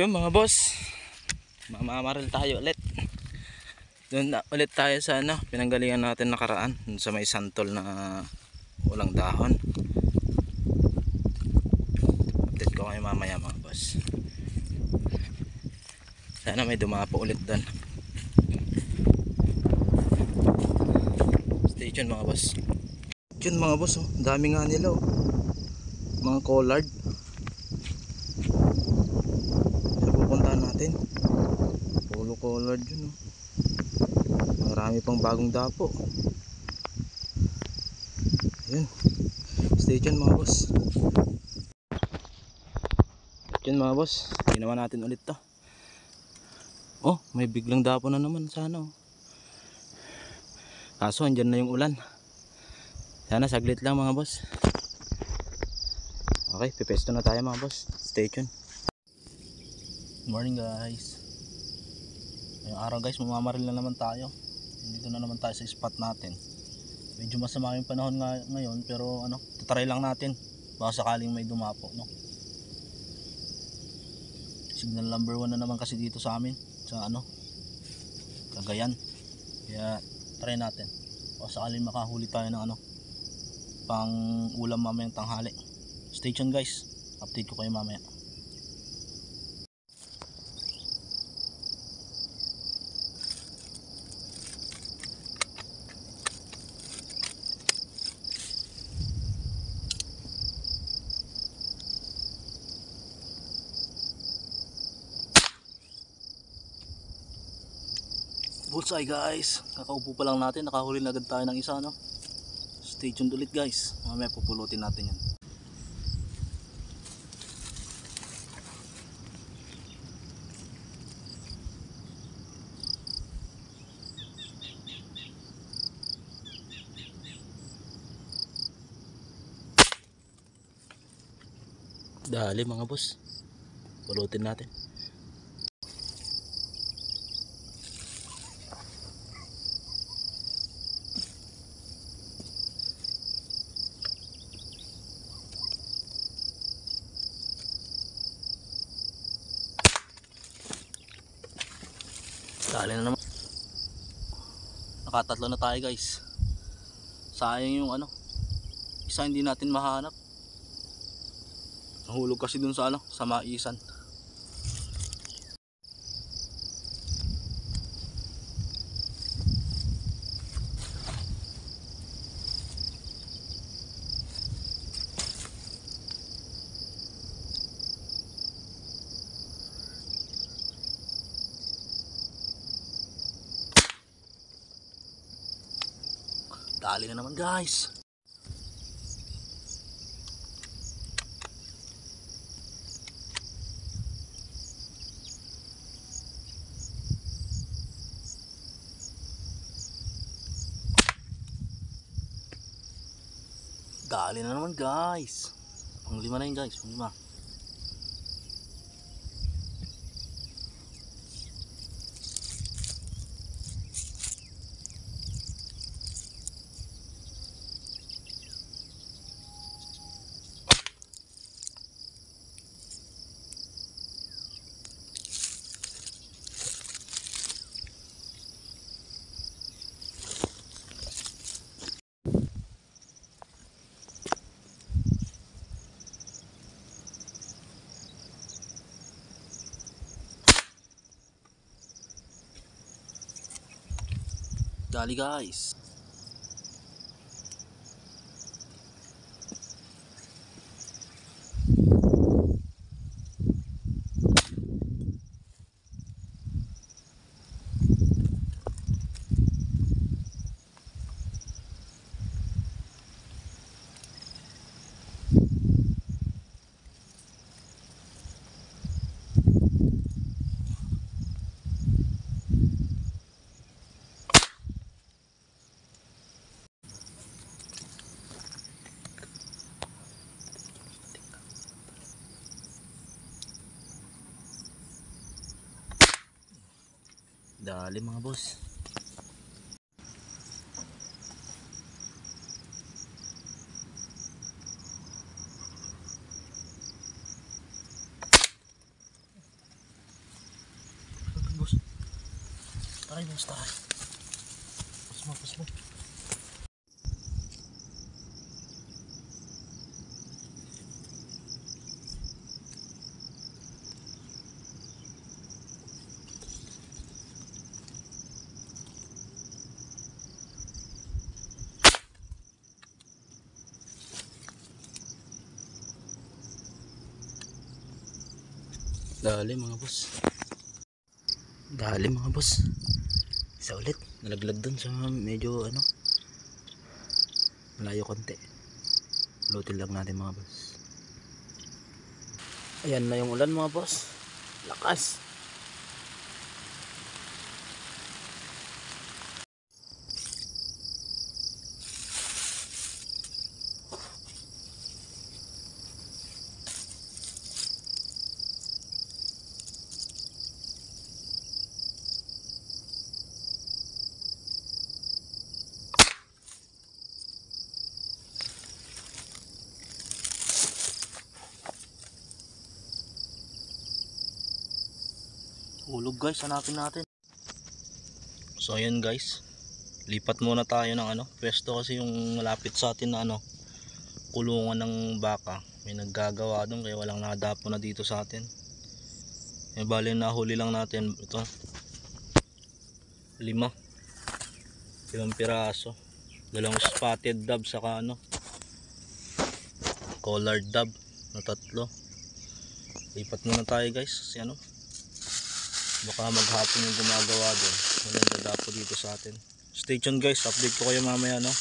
yun mga boss, mamamaril tayo ulit. Doon na ulit tayo sa pinanggalingan natin nakaraan, sa may santol na walang dahon. Update ko kayo mamaya mga boss. Sana may dumapo ulit doon. Stay tuned mga boss. Yun mga boss, dami nga nila mga collard. Sa pupuntahan natin, polo collard yun marami pang bagong dapo. Yun, stay tuned mga boss. Yun mga boss, ginawa natin ulit to. May biglang dapo na naman sana kaso andyan na yung ulan. Sana saglit lang mga boss. Okay, pipesto na tayo mga boss. Stay tuned. Good morning guys. Ngayong araw guys, mamamaril na naman tayo. Dito na naman tayo sa spot natin. Medyo masama yung panahon ngayon, pero tutry lang natin. Baka sakaling may dumapo, Signal number 1 na naman kasi dito sa amin, sa Cagayan. Kaya try natin. Baka sakaling makahuli tayo ng pang ulam mamayang tanghali. Stay tuned guys, update ko kayo mamaya. Bullseye guys, kakaupo pa lang natin, nakahuli na agad tayo ng isa Stay tuned ulit guys, mamaya pupulutin natin yan. Dali mga boss, pulutin natin. Dali na naman. Nakatatlo na tayo guys. Sayang yung isa hindi natin mahanap. Nahulog kasi dun sa sa maisan. Dali na naman guys. Dali na naman guys. Pang 5 na yun guys, pang 5. Dali guys. Dali mga boss. tayo, bukas tayo. Pas mo. Dali mga boss. Dali mga boss. Isa ulit. Nalaglag dun sa medyo ano. Malayo konti. Lutin lang natin mga boss. Ayan na yung ulan mga boss. Lakas. Hulog guys, hanapin natin. So ayan guys, lipat muna tayo ng ano, pwesto kasi yung malapit sa atin na ano, kulungan ng baka. May naggagawa doon kaya walang nadapo na dito sa atin. Eh bali nahuli lang natin ito. 5 piraso. Dalawang spotted dove saka ano, collared dove na 3. Lipat muna tayo guys kasi ano, baka maghapon yung gumagawa doon. Walang dadapo dito sa atin. Stay tuned guys, update ko kayo mamaya no.